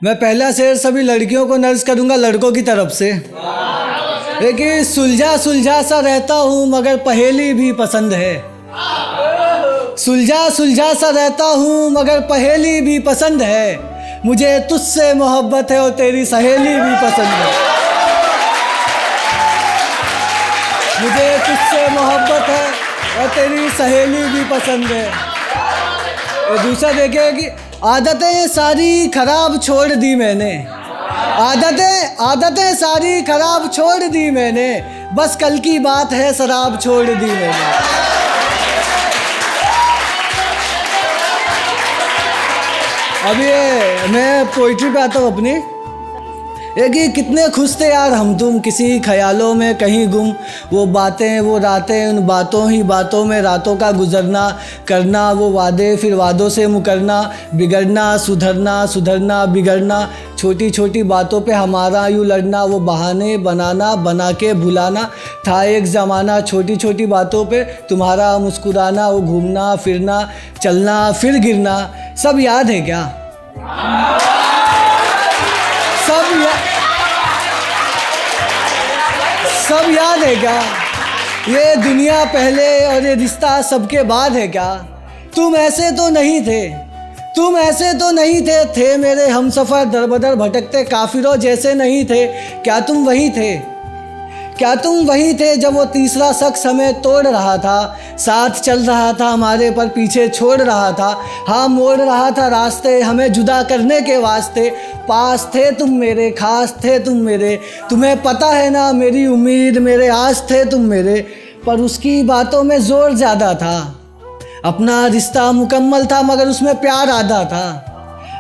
मैं पहला शेर सभी लड़कियों को नर्स करूंगा लड़कों की तरफ से। लेकिन सुलझा सुलझा सा रहता हूँ मगर पहेली भी पसंद है। सुलझा सुलझा सा रहता हूँ मगर पहेली भी पसंद है। मुझे तुझसे मोहब्बत है और तेरी सहेली भी पसंद है। मुझे तुझसे मोहब्बत है और तेरी सहेली भी पसंद है। और दूसरा देखिए कि आदतें सारी खराब छोड़ दी मैंने। आदतें सारी खराब छोड़ दी मैंने। बस कल की बात है शराब छोड़ दी मैंने। अब ये मैं पोइट्री पे आता हूँ अपनी। एक ही कितने खुश थे यार हम तुम किसी ख्यालों में कहीं गुम। वो बातें वो रातें उन बातों ही बातों में रातों का गुजरना करना वो वादे फिर वादों से मुकरना बिगड़ना सुधरना सुधरना बिगड़ना छोटी छोटी बातों पे हमारा यूँ लड़ना वो बहाने बनाना बना के भुलाना था एक ज़माना छोटी छोटी बातों पे तुम्हारा मुस्कुराना वो घूमना फिरना चलना फिर गिरना सब याद है क्या? सब याद है क्या? ये दुनिया पहले और ये रिश्ता सबके बाद है क्या? तुम ऐसे तो नहीं थे मेरे हमसफ़र दरबदर भटकते काफिरों जैसे नहीं थे। क्या तुम वही थे जब वो तीसरा शख्स हमें तोड़ रहा था साथ चल रहा था हमारे पर पीछे छोड़ रहा था। हाँ मोड़ रहा था रास्ते हमें जुदा करने के वास्ते। पास थे तुम मेरे खास थे तुम मेरे तुम्हें पता है ना मेरी उम्मीद मेरे आस थे तुम मेरे। पर उसकी बातों में ज़ोर ज़्यादा था। अपना रिश्ता मुकम्मल था मगर उसमें प्यार आधा था।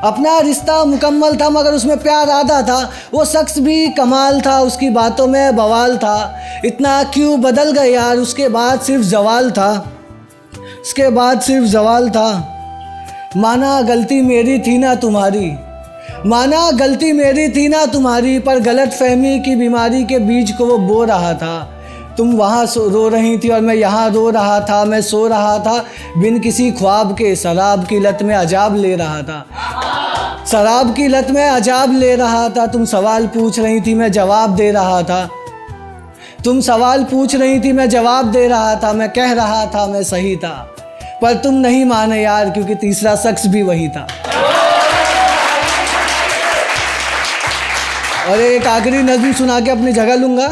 अपना रिश्ता मुकम्मल था मगर उसमें प्यार आधा था। वो शख्स भी कमाल था उसकी बातों में बवाल था। इतना क्यों बदल गए यार उसके बाद सिर्फ जवाल था। माना गलती मेरी थी ना तुम्हारी पर गलत फहमी की बीमारी के बीज को वो बो रहा था। तुम वहाँ रो रही थी और मैं यहाँ रो रहा था। मैं सो रहा था बिन किसी ख्वाब के शराब की लत में अजाब ले रहा था। तुम सवाल पूछ रही थी मैं जवाब दे रहा था। मैं कह रहा था मैं सही था पर तुम नहीं माने यार क्योंकि तीसरा शख्स भी वही था। और एक आखिरी नज़्म सुना के अपनी जगह लूँगा।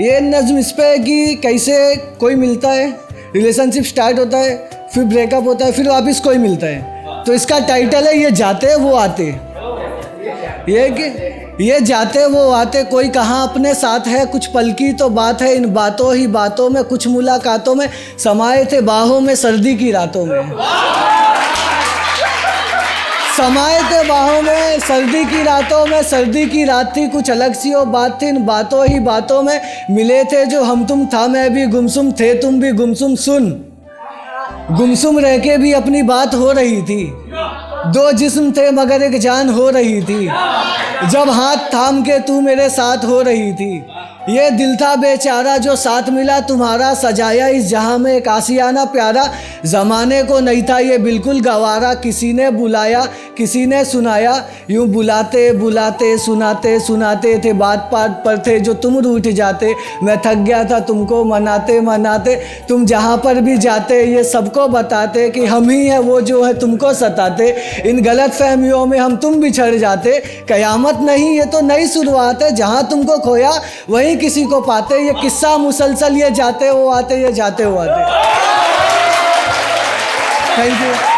ये नज़्म इस पे कि कैसे कोई मिलता है रिलेशनशिप स्टार्ट होता है फिर ब्रेकअप होता है फिर वापस कोई मिलता है। तो इसका टाइटल है ये जाते वो आते। ये जाते वो आते कोई कहाँ अपने साथ है कुछ पल की तो बात है। इन बातों ही बातों में कुछ मुलाकातों में समाये थे बाहों में सर्दी की रातों में। समाये थे बाहों में सर्दी की रात थी कुछ अलग सी वो बात थी। इन बातों ही बातों में मिले थे जो हम तुम था मैं भी गुमसुम थे तुम भी गुमसुम। सुन गुमसुम रह के भी अपनी बात हो रही थी। दो जिस्म थे मगर एक जान हो रही थी। जब हाथ थाम के तू मेरे साथ हो रही थी। ये दिल था बेचारा जो साथ मिला तुम्हारा सजाया इस जहां में एक आशियाना प्यारा। ज़माने को नहीं था ये बिल्कुल गवारा किसी ने बुलाया किसी ने सुनाया। यूँ बुलाते बुलाते सुनाते सुनाते थे बात बात पर थे जो तुम रूठ जाते। मैं थक गया था तुमको मनाते मनाते तुम जहाँ पर भी जाते ये सबको बताते कि हम ही हैं वो जो है तुमको सताते। इन गलत फहमियों में हम तुम बिछड़ जाते। क़यामत नहीं ये तो नई शुरुआत है जहाँ तुमको खोया वहीं किसी को पाते। ये किस्सा मुसलसल ये जाते वो आते ये जाते वो आते। Thank you.